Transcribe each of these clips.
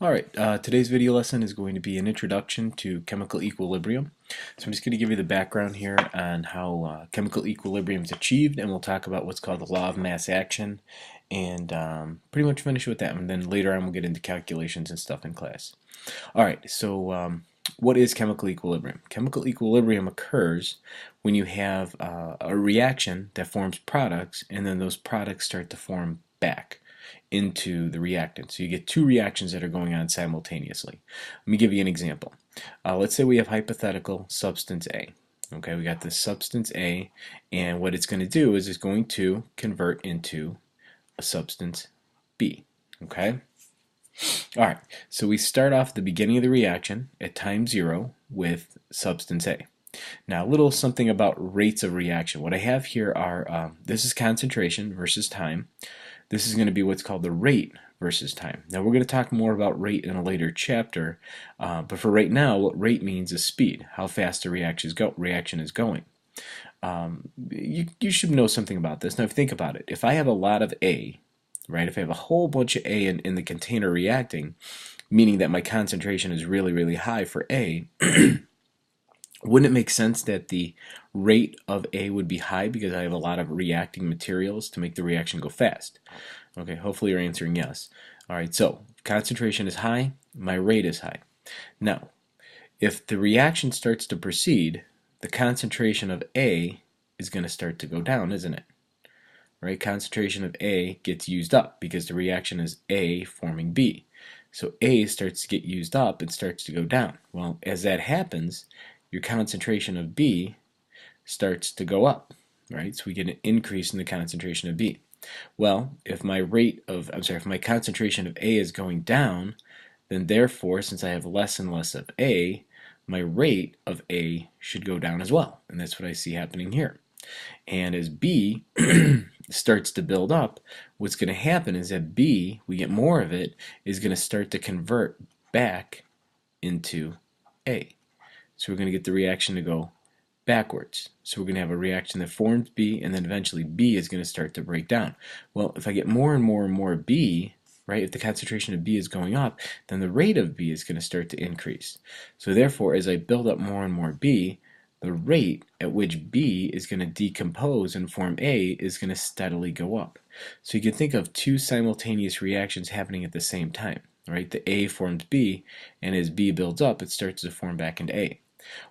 Alright, today's video lesson is going to be an introduction to chemical equilibrium. So I'm just going to give you the background here on how chemical equilibrium is achieved, and we'll talk about what's called the law of mass action, and pretty much finish with that, and then later on we'll get into calculations and stuff in class. Alright, so what is chemical equilibrium? Chemical equilibrium occurs when you have a reaction that forms products, and then those products start to form back into the reactant. So you get two reactions that are going on simultaneously. Let me give you an example. Let's say we have hypothetical substance A. Okay, we got this substance A, and what it's going to do is it's going to convert into a substance B. Okay? Alright, so we start off at the beginning of the reaction at time 0 with substance A. Now, a little something about rates of reaction. What I have here are, this is concentration versus time. This is going to be what's called the rate versus time. Now, we're going to talk more about rate in a later chapter, but for right now, what rate means is speed, how fast the reaction is going. You should know something about this. Now, if you think about it, if I have a lot of A, right, if I have a whole bunch of A in the container reacting, meaning that my concentration is really, really high for A, wouldn't it make sense that the rate of A would be high because I have a lot of reacting materials to make the reaction go fast? Okay, hopefully you're answering yes. Alright, so concentration is high, my rate is high. Now, if the reaction starts to proceed, the concentration of A is going to start to go down, isn't it? Right? Concentration of A gets used up because the reaction is A forming B. So A starts to get used up and starts to go down. Well, as that happens, your concentration of B starts to go up, right? So we get an increase in the concentration of B. Well, if my if my concentration of A is going down, then therefore, since I have less and less of A, my rate of A should go down as well. And that's what I see happening here. And as B starts to build up, what's going to happen is that B, we get more of it, is going to start to convert back into A. So we're going to get the reaction to go backwards. So we're going to have a reaction that forms B, and then eventually B is going to start to break down. Well, if I get more and more and more B, right, if the concentration of B is going up, then the rate of B is going to start to increase. So therefore, as I build up more and more B, the rate at which B is going to decompose and form A is going to steadily go up. So you can think of two simultaneous reactions happening at the same time. Right? The A forms B, and as B builds up, it starts to form back into A.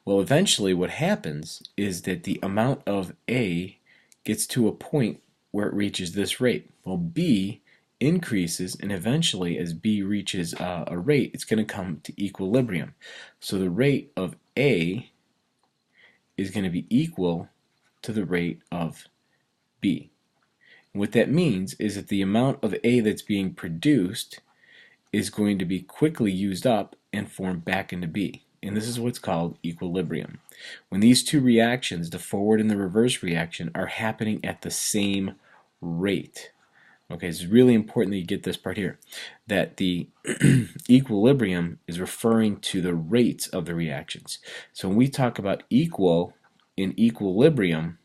Well, eventually what happens is that the amount of A gets to a point where it reaches this rate. Well, B increases, and eventually as B reaches a rate, it's going to come to equilibrium. So the rate of A is going to be equal to the rate of B. And what that means is that the amount of A that's being produced is going to be quickly used up and form back into B. And this is what's called equilibrium. When these two reactions, the forward and the reverse reaction, are happening at the same rate. Okay, it's really important that you get this part here, that the equilibrium is referring to the rates of the reactions. So when we talk about equal in equilibrium,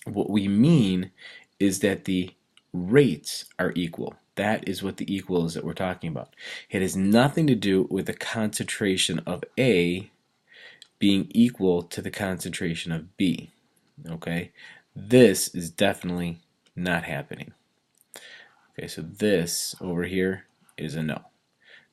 what we mean is that the rates are equal. That is what the equal is that we're talking about. It has nothing to do with the concentration of A being equal to the concentration of B. Okay? This is definitely not happening. Okay, so this over here is a no.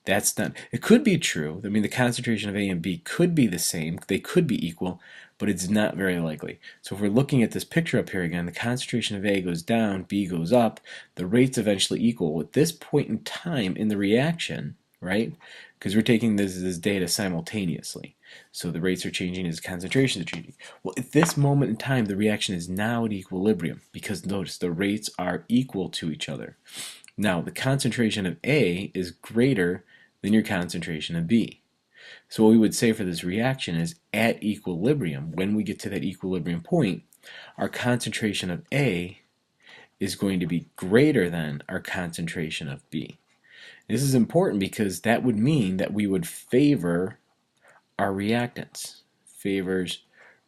That's not, it could be true. I mean, the concentration of A and B could be the same. They could be equal, but it's not very likely. So if we're looking at this picture up here again, the concentration of A goes down, B goes up, the rates eventually equal. At this point in time in the reaction, right, because we're taking this data simultaneously, so the rates are changing as concentrations are changing. Well, at this moment in time, the reaction is now at equilibrium, because notice the rates are equal to each other. Now, the concentration of A is greater than your concentration of B. So what we would say for this reaction is at equilibrium, when we get to that equilibrium point, our concentration of A is going to be greater than our concentration of B. This is important because that would mean that we would favor our reactants. Favors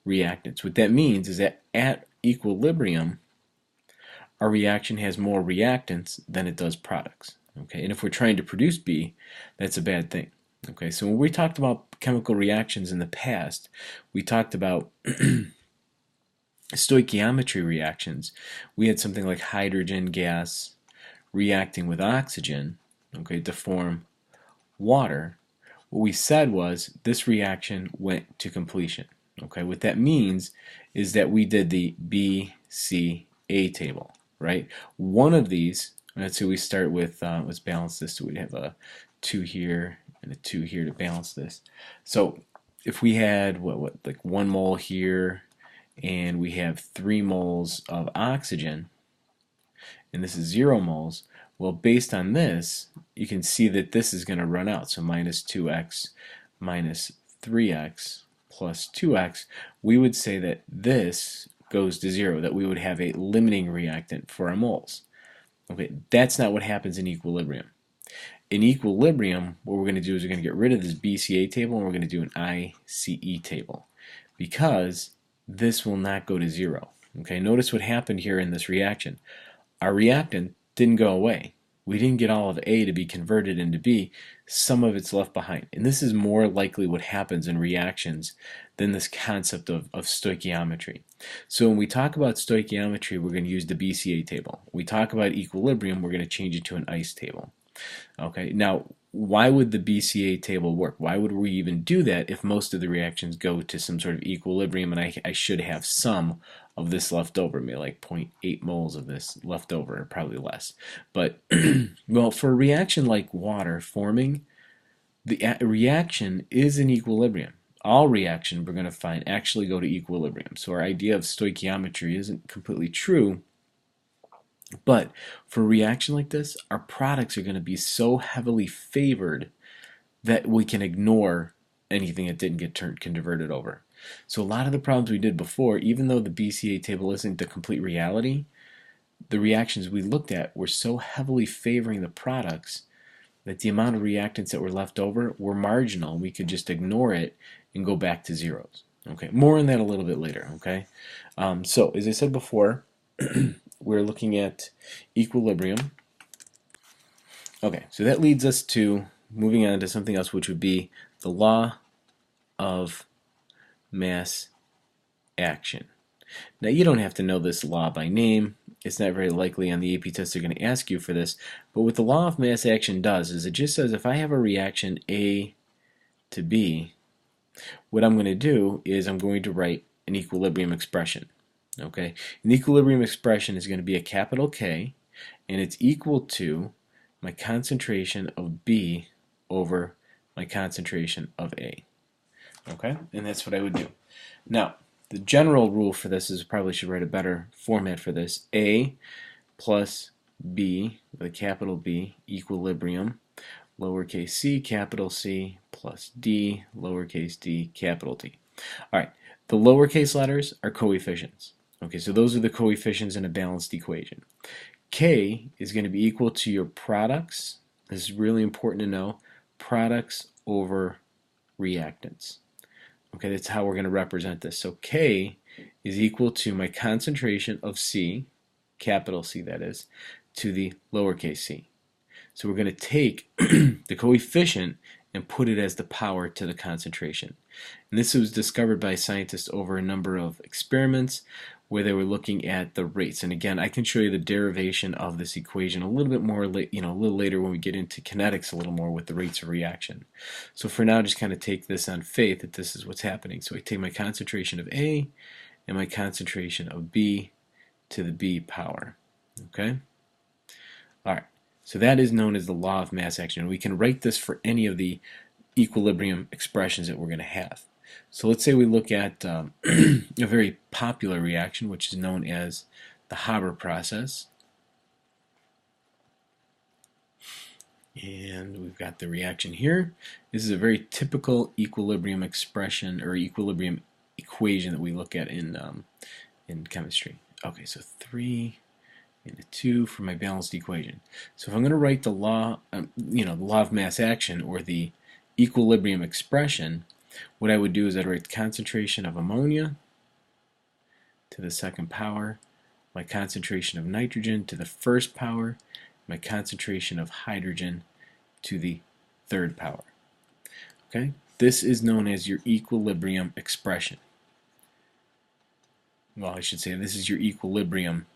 reactants. What that means is that at equilibrium, our reaction has more reactants than it does products. Okay, and if we're trying to produce B, that's a bad thing. Okay, so when we talked about chemical reactions in the past, we talked about stoichiometry reactions. We had something like hydrogen gas reacting with oxygen, okay, to form water. What we said was this reaction went to completion. Okay, what that means is that we did the BCA table, right? One of these, let's say we start with, let's balance this, so we'd have a 2 here and a 2 here to balance this. So if we had, like 1 mole here, and we have 3 moles of oxygen, and this is 0 moles, well, based on this, you can see that this is going to run out. So minus 2x minus 3x plus 2x, we would say that this goes to 0, that we would have a limiting reactant for our moles. Okay, that's not what happens in equilibrium. In equilibrium, what we're going to do is we're going to get rid of this BCA table and we're going to do an ICE table, because this will not go to 0. Okay, notice what happened here in this reaction. Our reactant didn't go away. We didn't get all of A to be converted into B. Some of it's left behind. And this is more likely what happens in reactions than this concept of stoichiometry. So when we talk about stoichiometry, we're going to use the BCA table. When we talk about equilibrium, we're going to change it to an ICE table. Okay, now why would the BCA table work? Why would we even do that if most of the reactions go to some sort of equilibrium and I should have some of this left over, maybe like 0.8 moles of this left over, or probably less. But, well, for a reaction like water forming, the reaction is in equilibrium. All reactions we're going to find actually go to equilibrium. So our idea of stoichiometry isn't completely true. But for a reaction like this, our products are going to be so heavily favored that we can ignore anything that didn't get converted over. So a lot of the problems we did before, even though the BCA table isn't the complete reality, the reactions we looked at were so heavily favoring the products that the amount of reactants that were left over were marginal. We could just ignore it and go back to zeros. Okay, more on that a little bit later. Okay, so as I said before, we're looking at equilibrium. Okay, so that leads us to moving on to something else, which would be the law of mass action. Now, you don't have to know this law by name. It's not very likely on the AP test they're going to ask you for this. But what the law of mass action does is it just says if I have a reaction A to B, what I'm going to do is I'm going to write an equilibrium expression. Okay, an equilibrium expression is going to be a capital K, and it's equal to my concentration of B over my concentration of A. Okay, and that's what I would do. Now, the general rule for this is, probably should write a better format for this. A plus B, with a capital B, equilibrium, lowercase c, capital C, plus D, lowercase d, capital D. All right, the lowercase letters are coefficients. Okay, so those are the coefficients in a balanced equation. K is going to be equal to your products. This is really important to know. Products over reactants. Okay, that's how we're going to represent this. So K is equal to my concentration of C, capital C that is, to the lowercase c. So we're going to take the coefficient and put it as the power to the concentration. And this was discovered by scientists over a number of experiments where they were looking at the rates. And again, I can show you the derivation of this equation a little bit more, a little later when we get into kinetics a little more with the rates of reaction. So for now, just kind of take this on faith that this is what's happening. So I take my concentration of A and my concentration of B to the B power. Okay? All right. So that is known as the law of mass action. We can write this for any of the equilibrium expressions that we're going to have. So let's say we look at a very popular reaction, which is known as the Haber process. And we've got the reaction here. This is a very typical equilibrium expression or equilibrium equation that we look at in chemistry. Okay, so 3 and a 2 for my balanced equation. So if I'm going to write the law, the law of mass action or the equilibrium expression, what I would do is I'd write the concentration of ammonia to the second power, my concentration of nitrogen to the first power, my concentration of hydrogen to the third power. Okay? This is known as your equilibrium expression. Well, I should say this is your equilibrium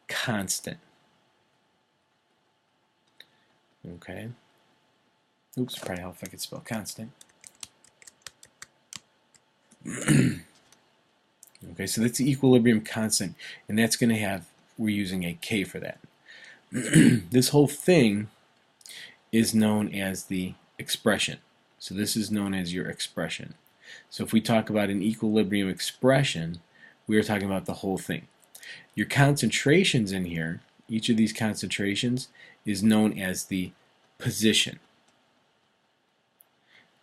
constant. Okay? Oops, probably help if I could spell constant. Okay, so that's the equilibrium constant, and that's going to have, we're using a K for that. This whole thing is known as the expression. So this is known as your expression. So if we talk about an equilibrium expression, we are talking about the whole thing. Your concentrations in here, each of these concentrations is known as the position.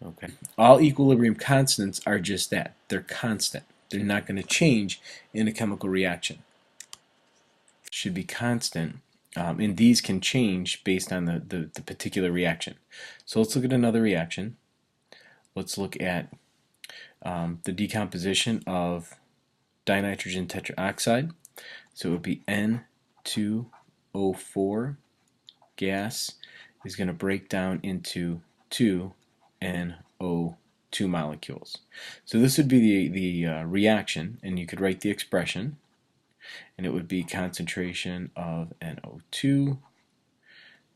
Okay. All equilibrium constants are just that. They're constant. They're not going to change in a chemical reaction. Should be constant, and these can change based on the particular reaction. So let's look at another reaction. Let's look at the decomposition of dinitrogen tetraoxide. So it would be N2O4 gas is going to break down into 2 NO2 molecules. So this would be the reaction, and you could write the expression, and it would be concentration of NO2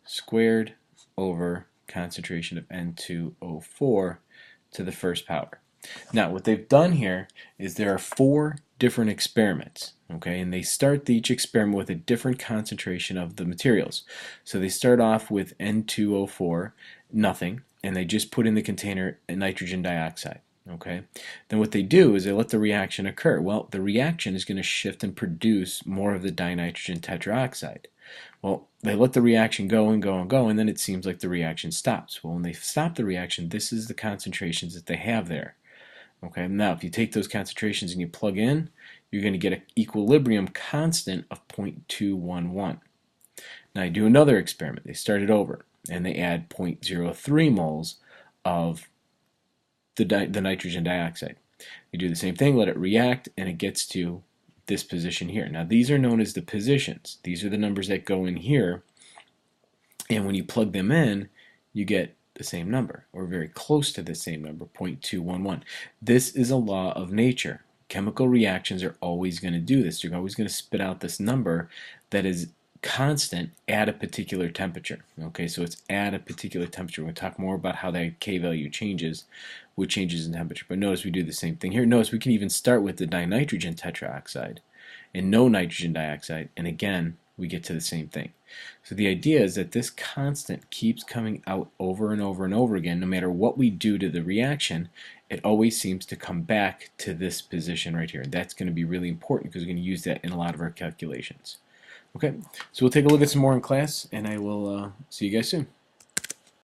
squared over concentration of N2O4 to the first power. Now what they've done here is there are 4 different experiments, okay, and they start each experiment with a different concentration of the materials. So they start off with N2O4, nothing, and they just put in the container nitrogen dioxide. Okay. Then what they do is they let the reaction occur. Well, the reaction is going to shift and produce more of the dinitrogen tetraoxide. Well, they let the reaction go and go and go, and then it seems like the reaction stops. Well, when they stop the reaction, this is the concentrations that they have there. Okay. Now, if you take those concentrations and you plug in, you're going to get an equilibrium constant of 0.211. Now, you do another experiment. They start it over, and they add 0.03 moles of the nitrogen dioxide. You do the same thing, let it react, and it gets to this position here. Now these are known as the positions. These are the numbers that go in here, and when you plug them in, you get the same number, or very close to the same number, 0.211. This is a law of nature. Chemical reactions are always going to do this. You're always going to spit out this number that is constant at a particular temperature. Okay, so it's at a particular temperature. We'll talk more about how that K value changes with changes in temperature. But notice we do the same thing here. Notice we can even start with the dinitrogen tetraoxide and no nitrogen dioxide, and again we get to the same thing. So the idea is that this constant keeps coming out over and over and over again. No matter what we do to the reaction, it always seems to come back to this position right here. That's going to be really important because we're going to use that in a lot of our calculations. Okay, so we'll take a look at some more in class, and I will see you guys soon.